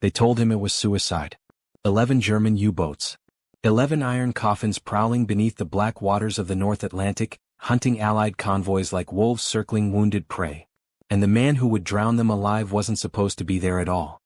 They told him it was suicide. 11 German U-boats. 11 iron coffins prowling beneath the black waters of the North Atlantic, hunting Allied convoys like wolves circling wounded prey. And the man who would drown them alive wasn't supposed to be there at all.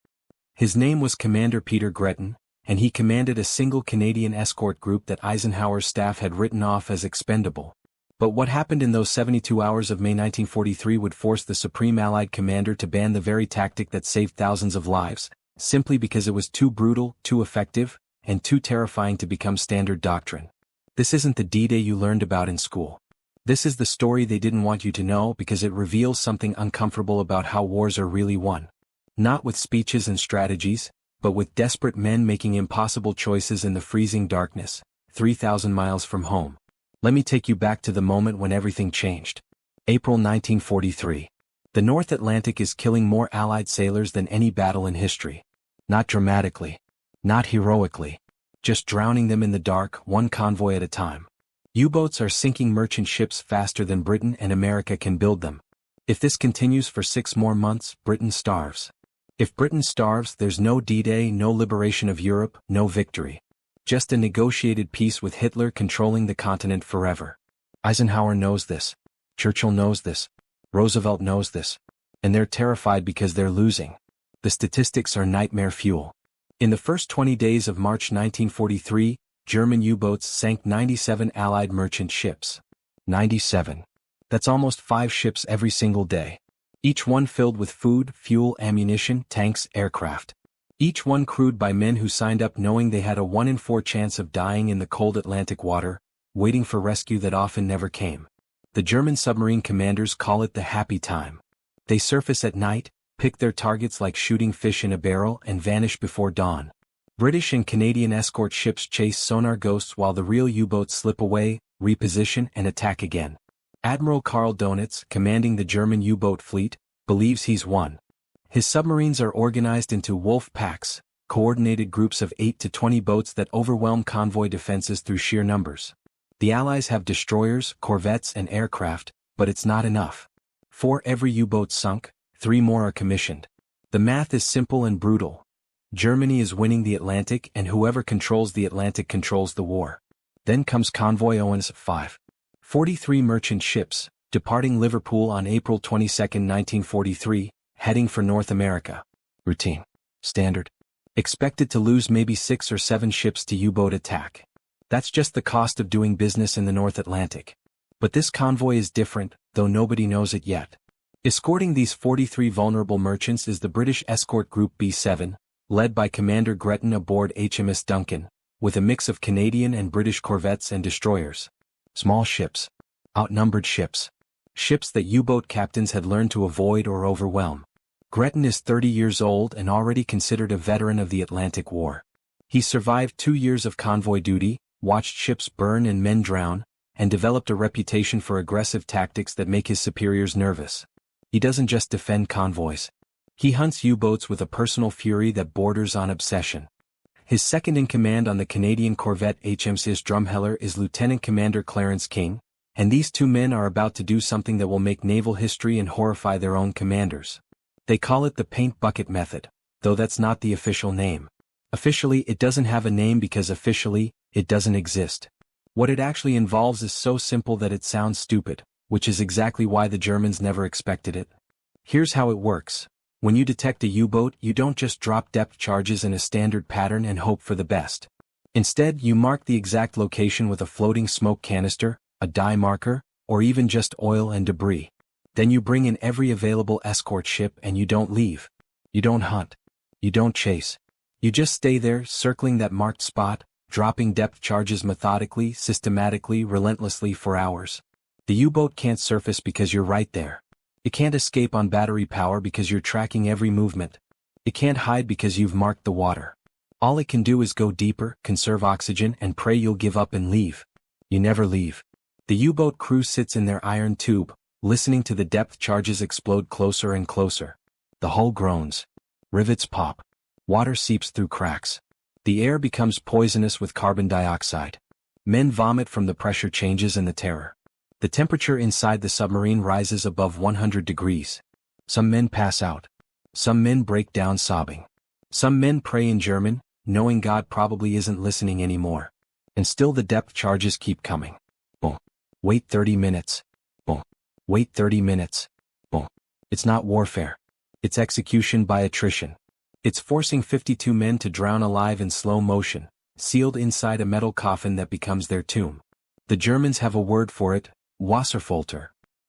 His name was Commander Peter Gretton, and he commanded a single Canadian escort group that Eisenhower's staff had written off as expendable. But what happened in those 72 hours of May 1943 would force the Supreme Allied commander to ban the very tactic that saved thousands of lives, simply because it was too brutal, too effective, and too terrifying to become standard doctrine. This isn't the D-Day you learned about in school. This is the story they didn't want you to know because it reveals something uncomfortable about how wars are really won. Not with speeches and strategies, but with desperate men making impossible choices in the freezing darkness, 3,000 miles from home. Let me take you back to the moment when everything changed. April 1943. The North Atlantic is killing more Allied sailors than any battle in history. Not dramatically. Not heroically. Just drowning them in the dark, one convoy at a time. U-boats are sinking merchant ships faster than Britain and America can build them. If this continues for 6 more months, Britain starves. If Britain starves, there's no D-Day, no liberation of Europe, no victory. Just a negotiated peace with Hitler controlling the continent forever. Eisenhower knows this. Churchill knows this. Roosevelt knows this. And they're terrified because they're losing. The statistics are nightmare fuel. In the first 20 days of March 1943, German U-boats sank 97 Allied merchant ships. 97. That's almost 5 ships every single day. Each one filled with food, fuel, ammunition, tanks, aircraft. Each one crewed by men who signed up knowing they had a 1 in 4 chance of dying in the cold Atlantic water, waiting for rescue that often never came. The German submarine commanders call it the happy time. They surface at night, pick their targets like shooting fish in a barrel and vanish before dawn. British and Canadian escort ships chase sonar ghosts while the real U-boats slip away, reposition and attack again. Admiral Karl Donitz, commanding the German U-boat fleet, believes he's won. His submarines are organized into Wolfpacks, coordinated groups of 8 to 20 boats that overwhelm convoy defenses through sheer numbers. The Allies have destroyers, corvettes and aircraft, but it's not enough. For every U-boat sunk, 3 more are commissioned. The math is simple and brutal. Germany is winning the Atlantic and whoever controls the Atlantic controls the war. Then comes Convoy ONS-5. 43 merchant ships, departing Liverpool on April 22, 1943, heading for North America. Routine. Standard. Expected to lose maybe 6 or 7 ships to U-boat attack. That's just the cost of doing business in the North Atlantic. But this convoy is different, though nobody knows it yet. Escorting these 43 vulnerable merchants is the British Escort Group B-7, led by Commander Gretton aboard HMS Duncan, with a mix of Canadian and British corvettes and destroyers. Small ships. Outnumbered ships. Ships that U-boat captains had learned to avoid or overwhelm. Gretton is 30 years old and already considered a veteran of the Atlantic War. He survived 2 years of convoy duty, watched ships burn and men drown, and developed a reputation for aggressive tactics that make his superiors nervous. He doesn't just defend convoys. He hunts U-boats with a personal fury that borders on obsession. His second-in-command on the Canadian corvette HMS Drumheller is Lieutenant Commander Clarence King, and these 2 men are about to do something that will make naval history and horrify their own commanders. They call it the paint bucket method, though that's not the official name. Officially, it doesn't have a name because officially, it doesn't exist. What it actually involves is so simple that it sounds stupid, which is exactly why the Germans never expected it. Here's how it works. When you detect a U-boat, you don't just drop depth charges in a standard pattern and hope for the best. Instead, you mark the exact location with a floating smoke canister, a dye marker, or even just oil and debris. Then you bring in every available escort ship and you don't leave. You don't hunt. You don't chase. You just stay there, circling that marked spot, dropping depth charges methodically, systematically, relentlessly for hours. The U-boat can't surface because you're right there. It can't escape on battery power because you're tracking every movement. It can't hide because you've marked the water. All it can do is go deeper, conserve oxygen, and pray you'll give up and leave. You never leave. The U-boat crew sits in their iron tube, listening to the depth charges explode closer and closer. The hull groans. Rivets pop. Water seeps through cracks. The air becomes poisonous with carbon dioxide. Men vomit from the pressure changes and the terror. The temperature inside the submarine rises above 100 degrees. Some men pass out. Some men break down sobbing. Some men pray in German, knowing God probably isn't listening anymore. And still the depth charges keep coming. Boom. Wait 30 minutes. Boom. Wait 30 minutes. Boom. It's not warfare. It's execution by attrition. It's forcing 52 men to drown alive in slow motion, sealed inside a metal coffin that becomes their tomb. The Germans have a word for it, Wasserfolter.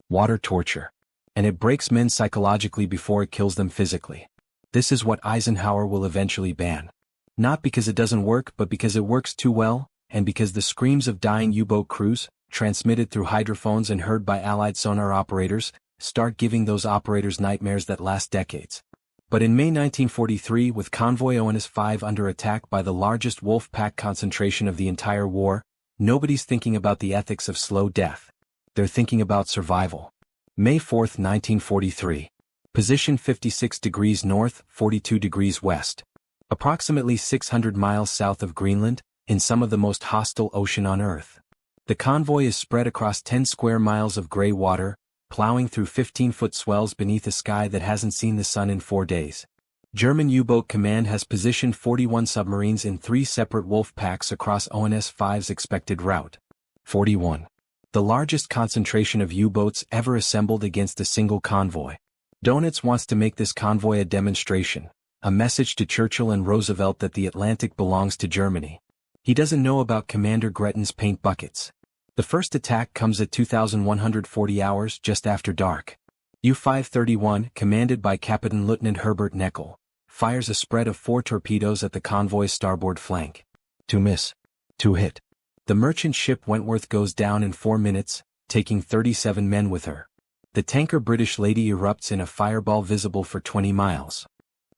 Water torture. And it breaks men psychologically before it kills them physically. This is what Eisenhower will eventually ban. Not because it doesn't work, but because it works too well, and because the screams of dying U-boat crews, transmitted through hydrophones and heard by Allied sonar operators, start giving those operators nightmares that last decades. But in May 1943, with Convoy ONS-5 under attack by the largest Wolfpack concentration of the entire war, nobody's thinking about the ethics of slow death. They're thinking about survival. May 4, 1943. Position 56 degrees north, 42 degrees west. Approximately 600 miles south of Greenland, in some of the most hostile ocean on Earth. The convoy is spread across 10 square miles of gray water, plowing through 15-foot swells beneath a sky that hasn't seen the sun in 4 days. German U-boat command has positioned 41 submarines in 3 separate Wolfpacks across ONS-5's expected route. 41. The largest concentration of U-boats ever assembled against a single convoy. Donitz wants to make this convoy a demonstration, a message to Churchill and Roosevelt that the Atlantic belongs to Germany. He doesn't know about Commander Gretton's paint buckets. The first attack comes at 2,140 hours just after dark. U-531, commanded by Captain Lieutenant Herbert Neckel, fires a spread of 4 torpedoes at the convoy's starboard flank. 2 miss. 2 hit. The merchant ship Wentworth goes down in 4 minutes, taking 37 men with her. The tanker British Lady erupts in a fireball visible for 20 miles.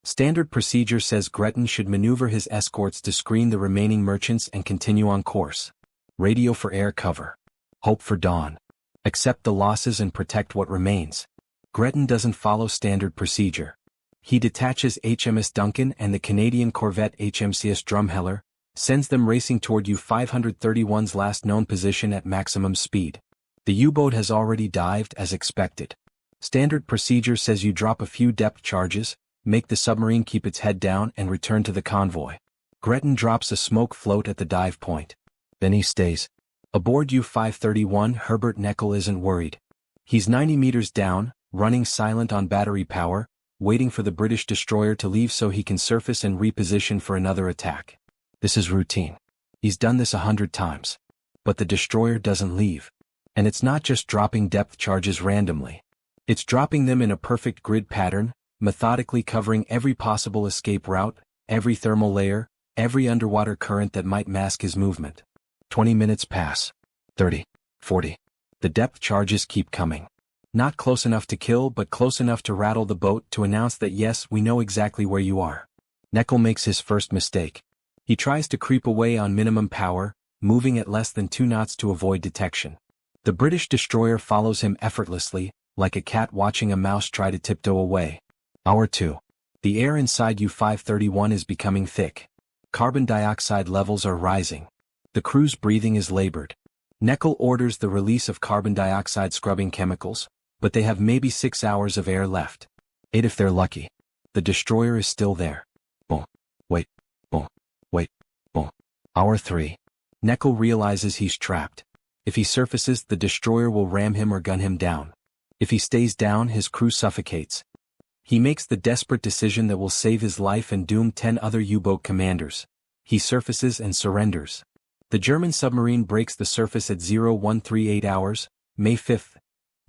Standard procedure says Gretton should maneuver his escorts to screen the remaining merchants and continue on course. Radio for air cover. Hope for dawn. Accept the losses and protect what remains. Gretton doesn't follow standard procedure. He detaches HMS Duncan and the Canadian corvette HMCS Drumheller, sends them racing toward U-531's last known position at maximum speed. The U-boat has already dived as expected. Standard procedure says you drop a few depth charges, make the submarine keep its head down and return to the convoy. Gretton drops a smoke float at the dive point. Then he stays. Aboard U-531, Herbert Neckel isn't worried. He's 90 meters down, running silent on battery power, waiting for the British destroyer to leave so he can surface and reposition for another attack. This is routine. He's done this 100 times. But the destroyer doesn't leave. And it's not just dropping depth charges randomly. It's dropping them in a perfect grid pattern, methodically covering every possible escape route, every thermal layer, every underwater current that might mask his movement. 20 minutes pass. 30. 40. The depth charges keep coming. Not close enough to kill, but close enough to rattle the boat to announce that yes, we know exactly where you are. Neckel makes his first mistake. He tries to creep away on minimum power, moving at less than 2 knots to avoid detection. The British destroyer follows him effortlessly, like a cat watching a mouse try to tiptoe away. Hour 2. The air inside U-531 is becoming thick. Carbon dioxide levels are rising. The crew's breathing is labored. Neckel orders the release of carbon dioxide scrubbing chemicals, but they have maybe 6 hours of air left. 8 if they're lucky. The destroyer is still there. Boom. Wait. Boom. Wait. Boom. Hour 3. Neckel realizes he's trapped. If he surfaces, the destroyer will ram him or gun him down. If he stays down, his crew suffocates. He makes the desperate decision that will save his life and doom 10 other U-boat commanders. He surfaces and surrenders. The German submarine breaks the surface at 0138 hours, May 5th.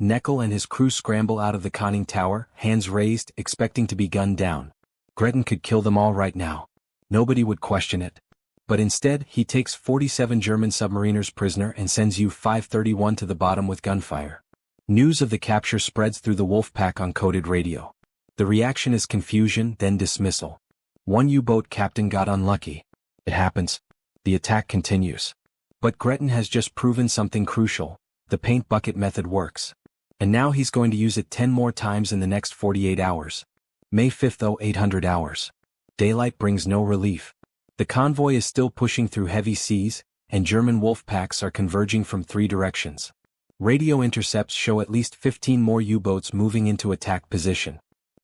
Neckel and his crew scramble out of the conning tower, hands raised, expecting to be gunned down. Gretton could kill them all right now. Nobody would question it. But instead, he takes 47 German submariners prisoner and sends U-531 to the bottom with gunfire. News of the capture spreads through the Wolfpack on coded radio. The reaction is confusion, then dismissal. One U-boat captain got unlucky. It happens. The attack continues. But Gretton has just proven something crucial. The paint bucket method works. And now he's going to use it 10 more times in the next 48 hours. May 5th, 0800 hours. Daylight brings no relief. The convoy is still pushing through heavy seas, and German Wolfpacks are converging from 3 directions. Radio intercepts show at least 15 more U-boats moving into attack position.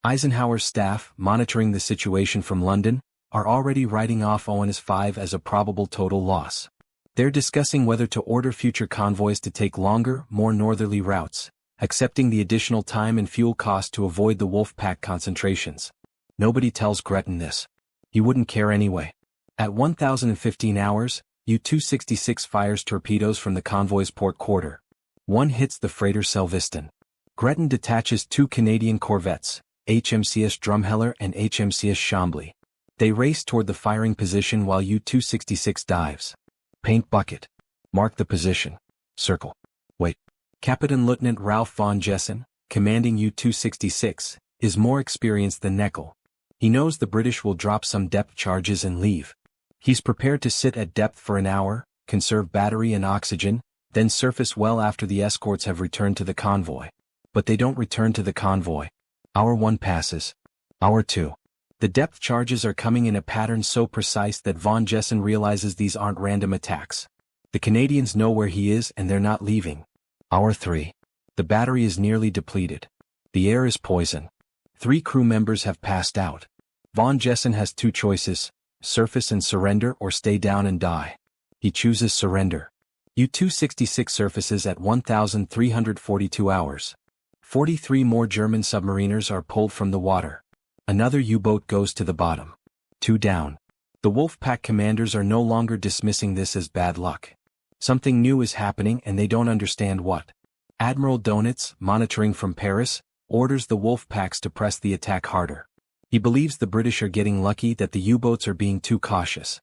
Eisenhower's staff, monitoring the situation from London, are already writing off ONS-5 as a probable total loss. They're discussing whether to order future convoys to take longer, more northerly routes, accepting the additional time and fuel cost to avoid the Wolfpack concentrations. Nobody tells Gretton this. He wouldn't care anyway. At 1015 hours, U-266 fires torpedoes from the convoy's port quarter. One hits the freighter Selviston. Gretton detaches 2 Canadian corvettes, HMCS Drumheller and HMCS Chambly. They race toward the firing position while U-266 dives. Paint bucket. Mark the position. Circle. Wait. Captain Lieutenant Ralph von Jessen, commanding U-266, is more experienced than Neckel. He knows the British will drop some depth charges and leave. He's prepared to sit at depth for an hour, conserve battery and oxygen, then surface well after the escorts have returned to the convoy. But they don't return to the convoy. Hour 1 passes. Hour 2. The depth charges are coming in a pattern so precise that von Jessen realizes these aren't random attacks. The Canadians know where he is and they're not leaving. Hour 3. The battery is nearly depleted. The air is poison. 3 crew members have passed out. Von Jessen has 2 choices, surface and surrender or stay down and die. He chooses surrender. U-266 surfaces at 1,342 hours. 43 more German submariners are pulled from the water. Another U-boat goes to the bottom. 2 down. The Wolfpack commanders are no longer dismissing this as bad luck. Something new is happening and they don't understand what. Admiral Donitz, monitoring from Paris, orders the Wolfpacks to press the attack harder. He believes the British are getting lucky that the U-boats are being too cautious.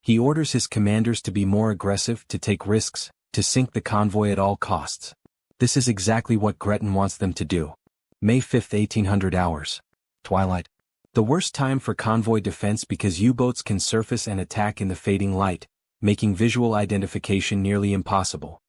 He orders his commanders to be more aggressive, to take risks, to sink the convoy at all costs. This is exactly what Gretton wants them to do. May 5, 1800 hours. Twilight. The worst time for convoy defense because U-boats can surface and attack in the fading light, making visual identification nearly impossible.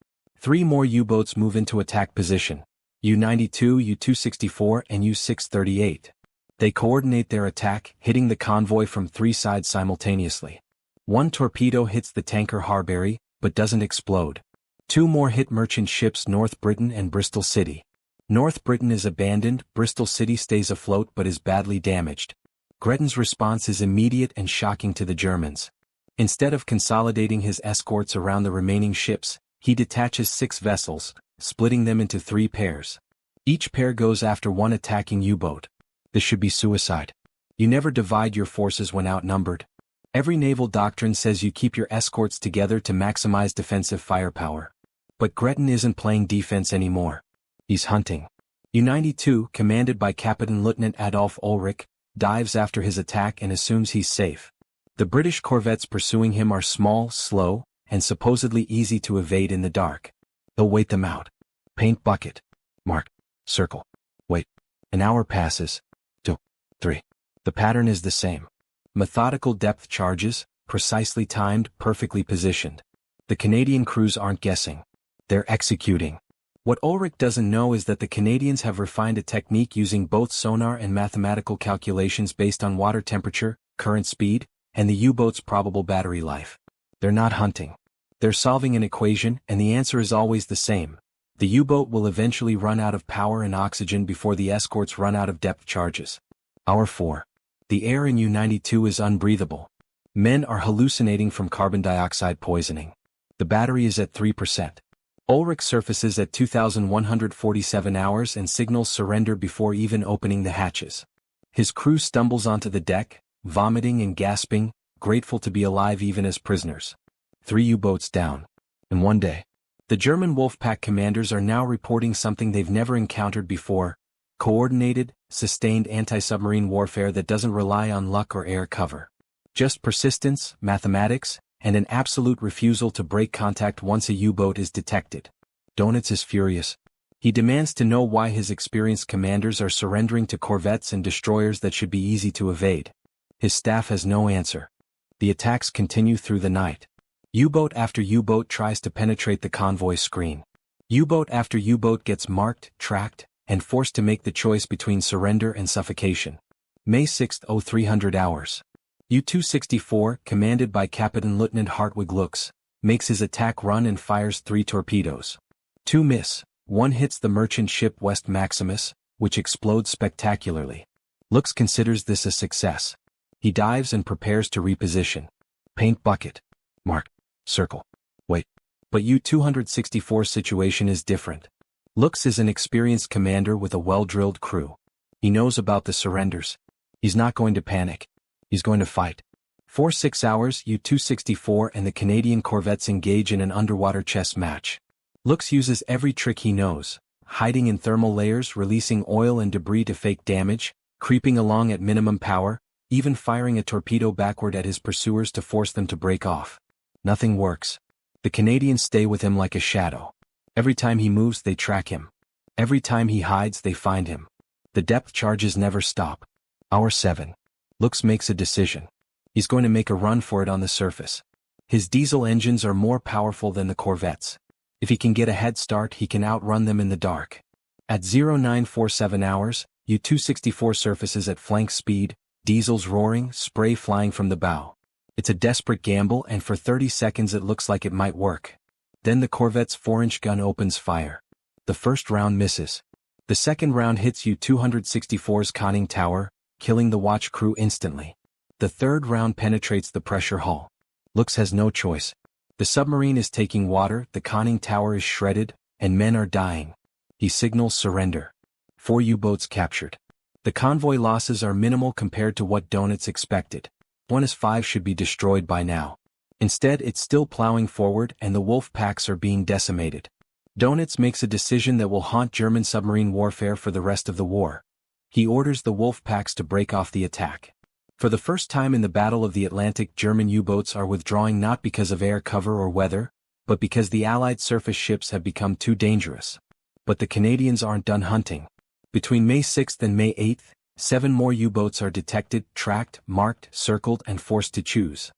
3 more U-boats move into attack position. U-92, U-264 and U-638. They coordinate their attack, hitting the convoy from 3 sides simultaneously. 1 torpedo hits the tanker Harbury, but doesn't explode. 2 more hit merchant ships North Britain and Bristol City. North Britain is abandoned, Bristol City stays afloat but is badly damaged. Gretton's response is immediate and shocking to the Germans. Instead of consolidating his escorts around the remaining ships, he detaches 6 vessels, splitting them into 3 pairs. Each pair goes after 1 attacking U-boat. This should be suicide. You never divide your forces when outnumbered. Every naval doctrine says you keep your escorts together to maximize defensive firepower. But Gretton isn't playing defense anymore. He's hunting. U-92, commanded by Captain Lieutenant Adolf Ulrich, dives after his attack and assumes he's safe. The British corvettes pursuing him are small, slow, and supposedly easy to evade in the dark. He'll wait them out. Paint bucket. Mark. Circle. Wait. An hour passes. 2. 3. The pattern is the same. Methodical depth charges, precisely timed, perfectly positioned. The Canadian crews aren't guessing. They're executing. What Ulrich doesn't know is that the Canadians have refined a technique using both sonar and mathematical calculations based on water temperature, current speed, and the U-boat's probable battery life. They're not hunting. They're solving an equation, and the answer is always the same. The U-boat will eventually run out of power and oxygen before the escorts run out of depth charges. Hour 4. The air in U-92 is unbreathable. Men are hallucinating from carbon dioxide poisoning. The battery is at 3%. Ulrich surfaces at 2,147 hours and signals surrender before even opening the hatches. His crew stumbles onto the deck, vomiting and gasping, grateful to be alive even as prisoners. 3 U-boats down. In one day. The German Wolfpack commanders are now reporting something they've never encountered before: coordinated, sustained anti-submarine warfare that doesn't rely on luck or air cover. Just persistence, mathematics, and an absolute refusal to break contact once a U-boat is detected. Donitz is furious. He demands to know why his experienced commanders are surrendering to corvettes and destroyers that should be easy to evade. His staff has no answer. The attacks continue through the night. U-boat after U-boat tries to penetrate the convoy screen. U-boat after U-boat gets marked, tracked, and forced to make the choice between surrender and suffocation. May 6, 0300 hours. U-264, commanded by Captain Lieutenant Hartwig Lux, makes his attack run and fires 3 torpedoes. 2 miss, 1 hits the merchant ship West Maximus, which explodes spectacularly. Lux considers this a success. He dives and prepares to reposition. Paint bucket. Mark. Circle. Wait. But U-264's situation is different. Lux is an experienced commander with a well-drilled crew. He knows about the surrenders. He's not going to panic. He's going to fight. For 6 hours, U-264 and the Canadian corvettes engage in an underwater chess match. Lux uses every trick he knows, hiding in thermal layers, releasing oil and debris to fake damage, creeping along at minimum power, even firing a torpedo backward at his pursuers to force them to break off. Nothing works. The Canadians stay with him like a shadow. Every time he moves, they track him. Every time he hides, they find him. The depth charges never stop. Hour 7. Lux makes a decision. He's going to make a run for it on the surface. His diesel engines are more powerful than the corvettes. If he can get a head start, he can outrun them in the dark. At 0947 hours, U-264 surfaces at flank speed, diesels roaring, spray flying from the bow. It's a desperate gamble, and for 30 seconds it looks like it might work. Then the corvette's 4-inch gun opens fire. The first round misses. The second round hits U-264's conning tower, killing the watch crew instantly. The third round penetrates the pressure hull. Lux has no choice. The submarine is taking water, the conning tower is shredded, and men are dying. He signals surrender. 4 U-boats captured. The convoy losses are minimal compared to what Donitz expected. ONS-5 should be destroyed by now. Instead, it's still plowing forward and the Wolfpacks are being decimated. Donitz makes a decision that will haunt German submarine warfare for the rest of the war. He orders the Wolfpacks to break off the attack. For the first time in the Battle of the Atlantic, German U-boats are withdrawing not because of air cover or weather, but because the Allied surface ships have become too dangerous. But the Canadians aren't done hunting. Between May 6th and May 8th, 7 more U-boats are detected, tracked, marked, circled, and forced to choose.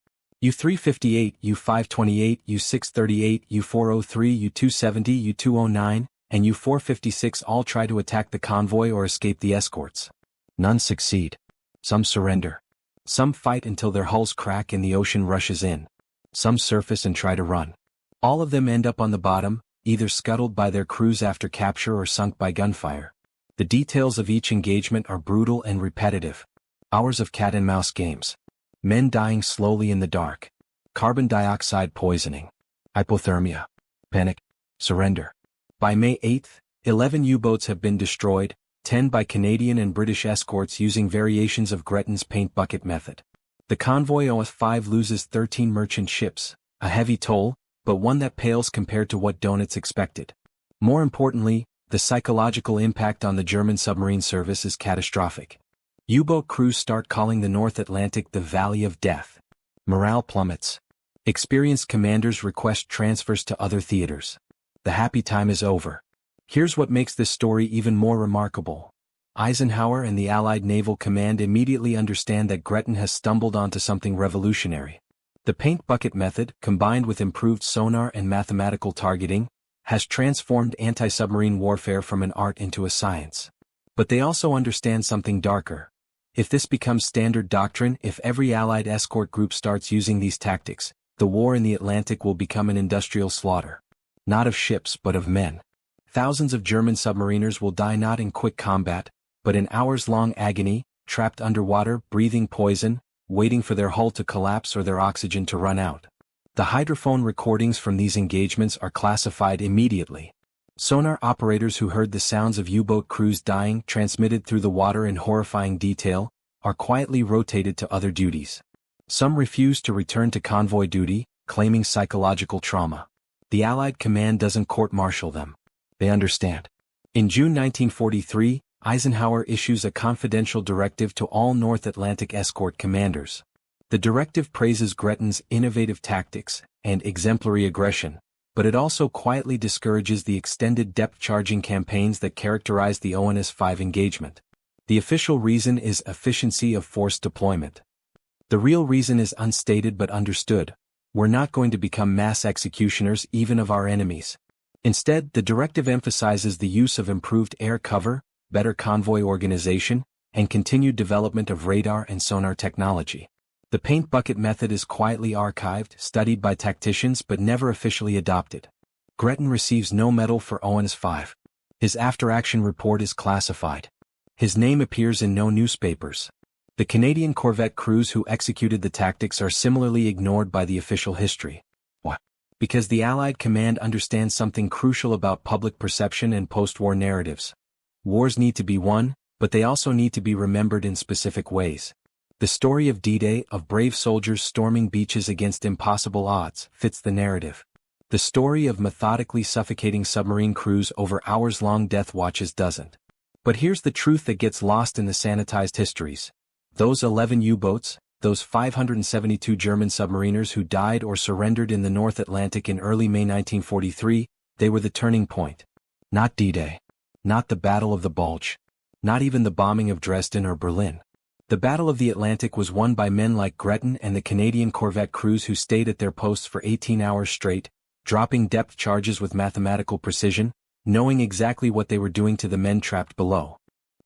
U-358, U-528, U-638, U-403, U-270, U-209, and U-456 all try to attack the convoy or escape the escorts. None succeed. Some surrender. Some fight until their hulls crack and the ocean rushes in. Some surface and try to run. All of them end up on the bottom, either scuttled by their crews after capture or sunk by gunfire. The details of each engagement are brutal and repetitive. Hours of cat-and-mouse games. Men dying slowly in the dark. Carbon dioxide poisoning. Hypothermia. Panic. Surrender. By May 8th, 11 U-boats have been destroyed, 10 by Canadian and British escorts using variations of Gretton's paint bucket method. The Convoy ONS-5 loses 13 merchant ships, a heavy toll, but one that pales compared to what Donitz expected. More importantly, the psychological impact on the German submarine service is catastrophic. U-boat crews start calling the North Atlantic the Valley of Death. Morale plummets. Experienced commanders request transfers to other theaters. The happy time is over. Here's what makes this story even more remarkable. Eisenhower and the Allied Naval Command immediately understand that Gretton has stumbled onto something revolutionary. The paint bucket method, combined with improved sonar and mathematical targeting, has transformed anti-submarine warfare from an art into a science. But they also understand something darker. If this becomes standard doctrine, if every Allied escort group starts using these tactics, the war in the Atlantic will become an industrial slaughter. Not of ships but of men. Thousands of German submariners will die not in quick combat, but in hours-long agony, trapped underwater, breathing poison, waiting for their hull to collapse or their oxygen to run out. The hydrophone recordings from these engagements are classified immediately. Sonar operators who heard the sounds of U-boat crews dying transmitted through the water in horrifying detail, are quietly rotated to other duties. Some refuse to return to convoy duty, claiming psychological trauma. The Allied command doesn't court-martial them. They understand. In June 1943, Eisenhower issues a confidential directive to all North Atlantic escort commanders. The directive praises Gretton's innovative tactics and exemplary aggression, but it also quietly discourages the extended depth-charging campaigns that characterize the ONS-5 engagement. The official reason is efficiency of force deployment. The real reason is unstated but understood. We're not going to become mass executioners even of our enemies. Instead, the directive emphasizes the use of improved air cover, better convoy organization, and continued development of radar and sonar technology. The paint bucket method is quietly archived, studied by tacticians but never officially adopted. Gretton receives no medal for ONS-5. His after-action report is classified. His name appears in no newspapers. The Canadian corvette crews who executed the tactics are similarly ignored by the official history. Why? Because the Allied command understands something crucial about public perception and post-war narratives. Wars need to be won, but they also need to be remembered in specific ways. The story of D-Day, of brave soldiers storming beaches against impossible odds, fits the narrative. The story of methodically suffocating submarine crews over hours-long death watches doesn't. But here's the truth that gets lost in the sanitized histories. Those 11 U-boats, those 572 German submariners who died or surrendered in the North Atlantic in early May 1943, they were the turning point. Not D-Day. Not the Battle of the Bulge. Not even the bombing of Dresden or Berlin. The Battle of the Atlantic was won by men like Gretton and the Canadian corvette crews who stayed at their posts for 18 hours straight, dropping depth charges with mathematical precision, knowing exactly what they were doing to the men trapped below.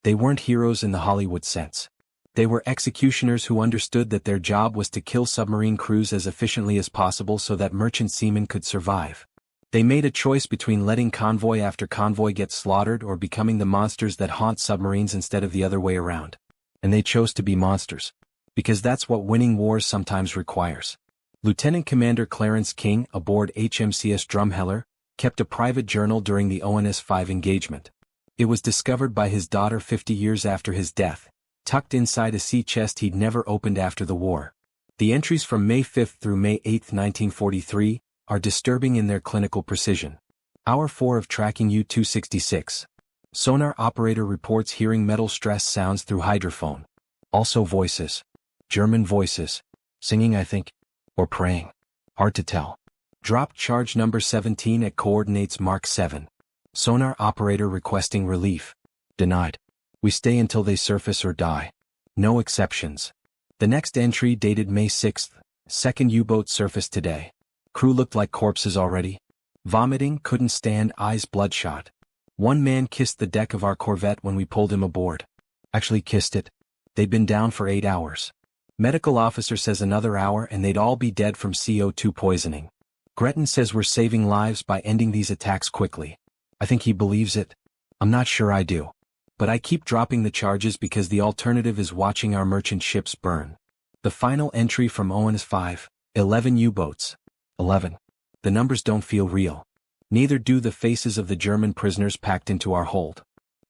They weren't heroes in the Hollywood sense. They were executioners who understood that their job was to kill submarine crews as efficiently as possible so that merchant seamen could survive. They made a choice between letting convoy after convoy get slaughtered or becoming the monsters that haunt submarines instead of the other way around. And they chose to be monsters. Because that's what winning wars sometimes requires. Lieutenant Commander Clarence King, aboard HMCS Drumheller, kept a private journal during the ONS-5 engagement. It was discovered by his daughter 50 years after his death, tucked inside a sea chest he'd never opened after the war. The entries from May 5 through May 8, 1943, are disturbing in their clinical precision. Hour 4 of tracking U-266. Sonar operator reports hearing metal stress sounds through hydrophone. Also voices. German voices. Singing, I think. Or praying. Hard to tell. Dropped charge number 17 at coordinates Mark 7. Sonar operator requesting relief. Denied. We stay until they surface or die. No exceptions. The next entry dated May 6th, second U-boat surfaced today. Crew looked like corpses already. Vomiting, couldn't stand, eyes bloodshot. One man kissed the deck of our corvette when we pulled him aboard. Actually kissed it. They'd been down for 8 hours. Medical officer says another hour and they'd all be dead from CO2 poisoning. Gretton says we're saving lives by ending these attacks quickly. I think he believes it. I'm not sure I do. But I keep dropping the charges because the alternative is watching our merchant ships burn. The final entry from ONS-5, 11 U-boats. 11. The numbers don't feel real. Neither do the faces of the German prisoners packed into our hold.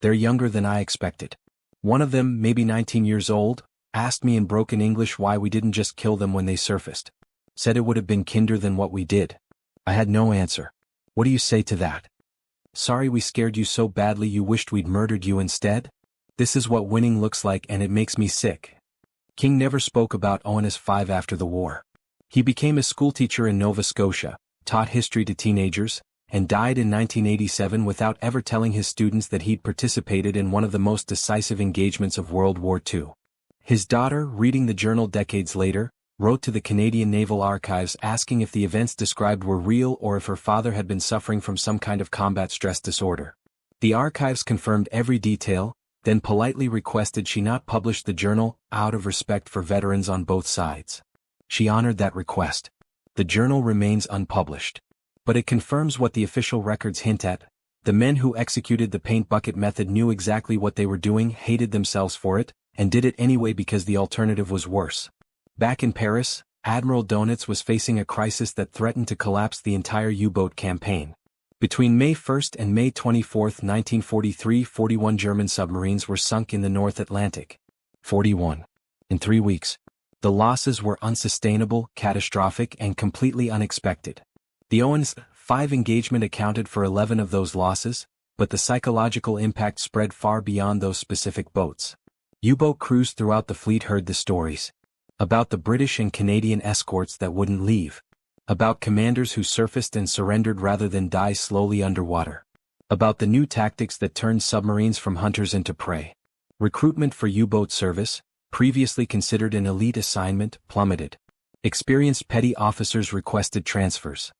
They're younger than I expected. One of them, maybe 19 years old, asked me in broken English why we didn't just kill them when they surfaced. Said it would have been kinder than what we did. I had no answer. What do you say to that? Sorry we scared you so badly you wished we'd murdered you instead? This is what winning looks like and it makes me sick. King never spoke about ONS-5 after the war. He became a schoolteacher in Nova Scotia, taught history to teenagers, and died in 1987 without ever telling his students that he'd participated in one of the most decisive engagements of World War II. His daughter, reading the journal decades later, wrote to the Canadian Naval Archives asking if the events described were real or if her father had been suffering from some kind of combat stress disorder. The archives confirmed every detail, then politely requested she not publish the journal, out of respect for veterans on both sides. She honored that request. The journal remains unpublished. But it confirms what the official records hint at. The men who executed the paint bucket method knew exactly what they were doing, hated themselves for it, and did it anyway because the alternative was worse. Back in Paris, Admiral Donitz was facing a crisis that threatened to collapse the entire U-boat campaign. Between May 1 and May 24, 1943, 41 German submarines were sunk in the North Atlantic. 41. In 3 weeks. The losses were unsustainable, catastrophic, and completely unexpected. The ONS-5 engagement accounted for 11 of those losses, but the psychological impact spread far beyond those specific boats. U-boat crews throughout the fleet heard the stories. About the British and Canadian escorts that wouldn't leave. About commanders who surfaced and surrendered rather than die slowly underwater. About the new tactics that turned submarines from hunters into prey. Recruitment for U-boat service, previously considered an elite assignment, plummeted. Experienced petty officers requested transfers.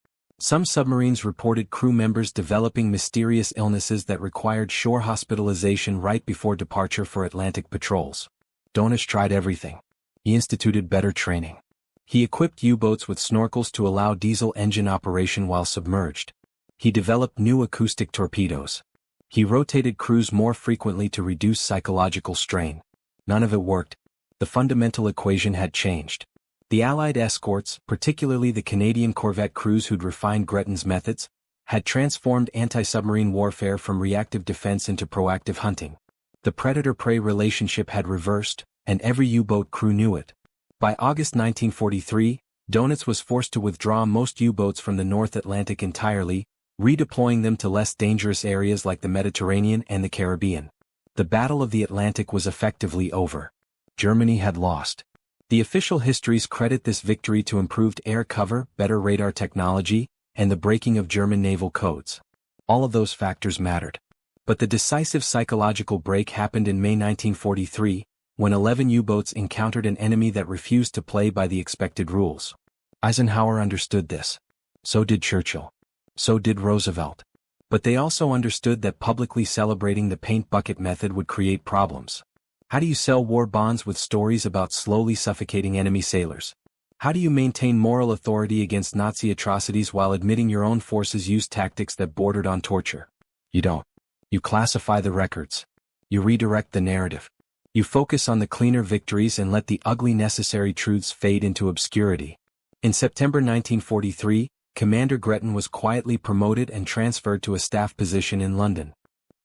Some submarines reported crew members developing mysterious illnesses that required shore hospitalization right before departure for Atlantic patrols. Donitz tried everything. He instituted better training. He equipped U-boats with snorkels to allow diesel engine operation while submerged. He developed new acoustic torpedoes. He rotated crews more frequently to reduce psychological strain. None of it worked. The fundamental equation had changed. The Allied escorts, particularly the Canadian corvette crews who'd refined Gretton's methods, had transformed anti-submarine warfare from reactive defense into proactive hunting. The predator-prey relationship had reversed, and every U-boat crew knew it. By August 1943, Donitz was forced to withdraw most U-boats from the North Atlantic entirely, redeploying them to less dangerous areas like the Mediterranean and the Caribbean. The Battle of the Atlantic was effectively over. Germany had lost. The official histories credit this victory to improved air cover, better radar technology, and the breaking of German naval codes. All of those factors mattered. But the decisive psychological break happened in May 1943, when 11 U-boats encountered an enemy that refused to play by the expected rules. Eisenhower understood this. So did Churchill. So did Roosevelt. But they also understood that publicly celebrating the paint bucket method would create problems. How do you sell war bonds with stories about slowly suffocating enemy sailors? How do you maintain moral authority against Nazi atrocities while admitting your own forces used tactics that bordered on torture? You don't. You classify the records. You redirect the narrative. You focus on the cleaner victories and let the ugly necessary truths fade into obscurity. In September 1943, Commander Gretton was quietly promoted and transferred to a staff position in London.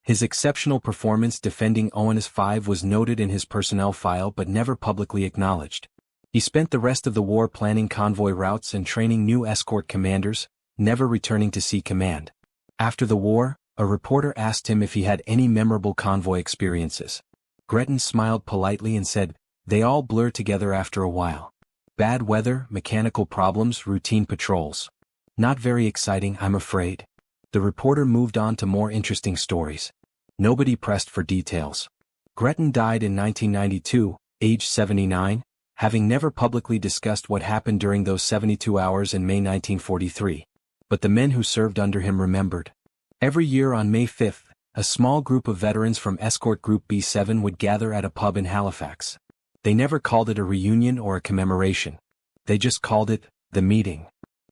His exceptional performance defending ONS-5 was noted in his personnel file but never publicly acknowledged. He spent the rest of the war planning convoy routes and training new escort commanders, never returning to sea command. After the war, a reporter asked him if he had any memorable convoy experiences. Gretton smiled politely and said, "They all blur together after a while. Bad weather, mechanical problems, routine patrols. Not very exciting, I'm afraid." The reporter moved on to more interesting stories. Nobody pressed for details. Gretton died in 1992, age 79, having never publicly discussed what happened during those 72 hours in May 1943. But the men who served under him remembered. Every year on May 5, a small group of veterans from Escort Group B-7 would gather at a pub in Halifax. They never called it a reunion or a commemoration. They just called it the meeting.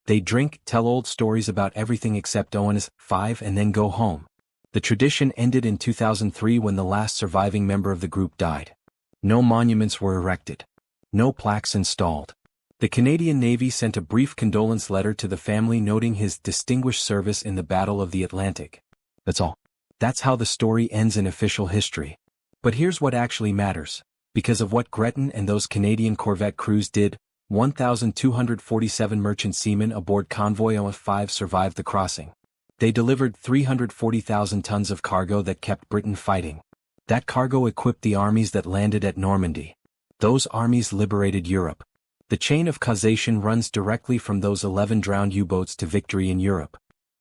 They'd drink, tell old stories about everything except ONS-5 and then go home. The tradition ended in 2003 when the last surviving member of the group died. No monuments were erected. No plaques installed. The Canadian Navy sent a brief condolence letter to the family noting his distinguished service in the Battle of the Atlantic. That's all. That's how the story ends in official history. But here's what actually matters. Because of what Gretton and those Canadian corvette crews did, 1,247 merchant seamen aboard Convoy ONS-5 survived the crossing. They delivered 340,000 tons of cargo that kept Britain fighting. That cargo equipped the armies that landed at Normandy. Those armies liberated Europe. The chain of causation runs directly from those 11 drowned U-boats to victory in Europe.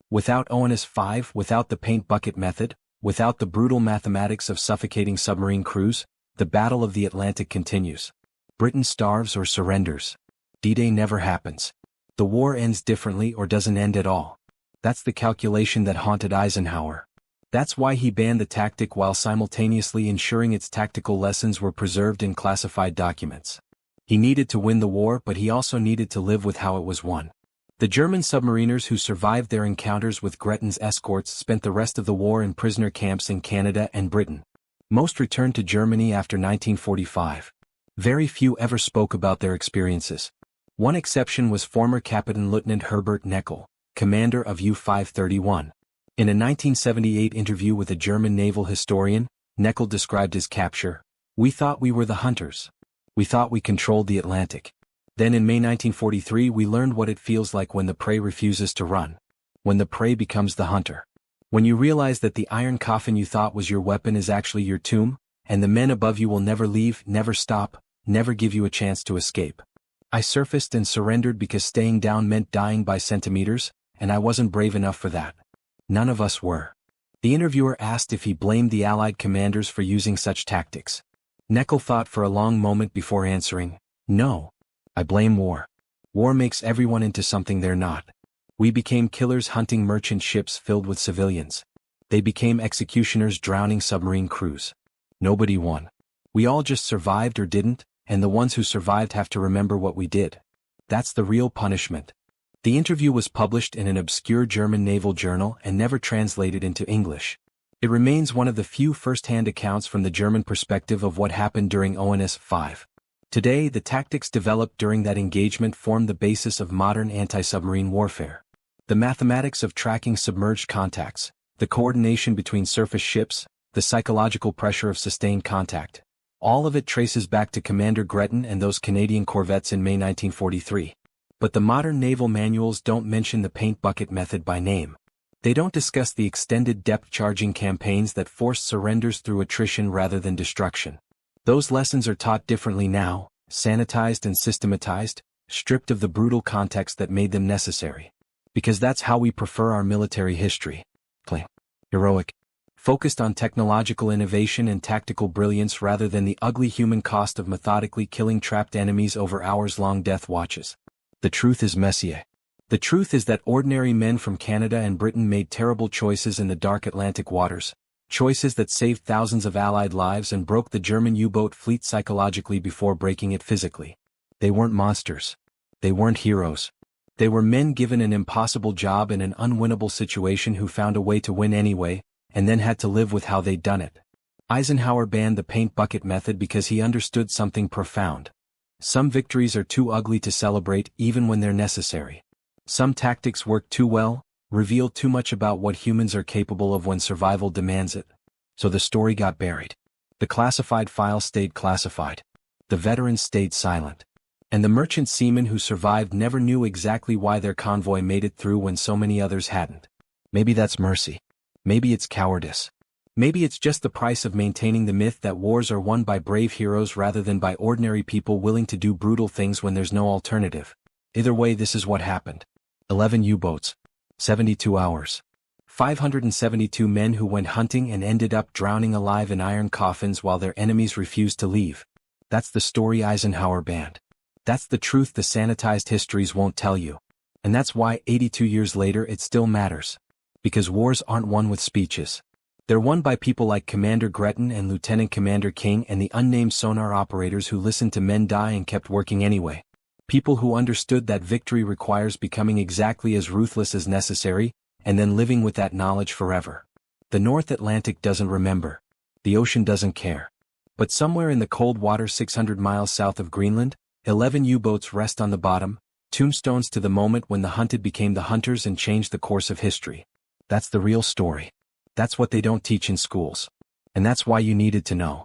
Without ONS-5, without the paint bucket method, without the brutal mathematics of suffocating submarine crews, the Battle of the Atlantic continues. Britain starves or surrenders. D-Day never happens. The war ends differently or doesn't end at all. That's the calculation that haunted Eisenhower. That's why he banned the tactic while simultaneously ensuring its tactical lessons were preserved in classified documents. He needed to win the war, but he also needed to live with how it was won. The German submariners who survived their encounters with Gretton's escorts spent the rest of the war in prisoner camps in Canada and Britain. Most returned to Germany after 1945. Very few ever spoke about their experiences. One exception was former Captain Lieutenant Herbert Neckel, commander of U-531. In a 1978 interview with a German naval historian, Neckel described his capture. "We thought we were the hunters. We thought we controlled the Atlantic. Then in May 1943 we learned what it feels like when the prey refuses to run. When the prey becomes the hunter. When you realize that the iron coffin you thought was your weapon is actually your tomb, and the men above you will never leave, never stop, never give you a chance to escape. I surfaced and surrendered because staying down meant dying by centimeters, and I wasn't brave enough for that. None of us were." The interviewer asked if he blamed the Allied commanders for using such tactics. Neckel thought for a long moment before answering, "No. I blame war. War makes everyone into something they're not. We became killers hunting merchant ships filled with civilians. They became executioners drowning submarine crews. Nobody won. We all just survived or didn't, and the ones who survived have to remember what we did. That's the real punishment." The interview was published in an obscure German naval journal and never translated into English. It remains one of the few first-hand accounts from the German perspective of what happened during ONS-5. Today, the tactics developed during that engagement form the basis of modern anti-submarine warfare. The mathematics of tracking submerged contacts, the coordination between surface ships, the psychological pressure of sustained contact. All of it traces back to Commander Gretton and those Canadian corvettes in May 1943. But the modern naval manuals don't mention the paint bucket method by name. They don't discuss the extended depth-charging campaigns that forced surrenders through attrition rather than destruction. Those lessons are taught differently now, sanitized and systematized, stripped of the brutal context that made them necessary. Because that's how we prefer our military history. Heroic. Focused on technological innovation and tactical brilliance rather than the ugly human cost of methodically killing trapped enemies over hours-long death watches. The truth is messier. The truth is that ordinary men from Canada and Britain made terrible choices in the dark Atlantic waters. Choices that saved thousands of Allied lives and broke the German U-boat fleet psychologically before breaking it physically. They weren't monsters. They weren't heroes. They were men given an impossible job in an unwinnable situation who found a way to win anyway, and then had to live with how they'd done it. Eisenhower banned the paint bucket method because he understood something profound. Some victories are too ugly to celebrate even when they're necessary. Some tactics work too well, reveal too much about what humans are capable of when survival demands it. So the story got buried. The classified files stayed classified. The veterans stayed silent. And the merchant seamen who survived never knew exactly why their convoy made it through when so many others hadn't. Maybe that's mercy. Maybe it's cowardice. Maybe it's just the price of maintaining the myth that wars are won by brave heroes rather than by ordinary people willing to do brutal things when there's no alternative. Either way, this is what happened. 11 U-boats. 72 hours. 572 men who went hunting and ended up drowning alive in iron coffins while their enemies refused to leave. That's the story Eisenhower banned. That's the truth the sanitized histories won't tell you. And that's why 82 years later it still matters. Because wars aren't won with speeches. They're won by people like Commander Gretton and Lieutenant Commander King and the unnamed sonar operators who listened to men die and kept working anyway. People who understood that victory requires becoming exactly as ruthless as necessary, and then living with that knowledge forever. The North Atlantic doesn't remember. The ocean doesn't care. But somewhere in the cold water 600 miles south of Greenland, 11 U-boats rest on the bottom, tombstones to the moment when the hunted became the hunters and changed the course of history. That's the real story. That's what they don't teach in schools. And that's why you needed to know.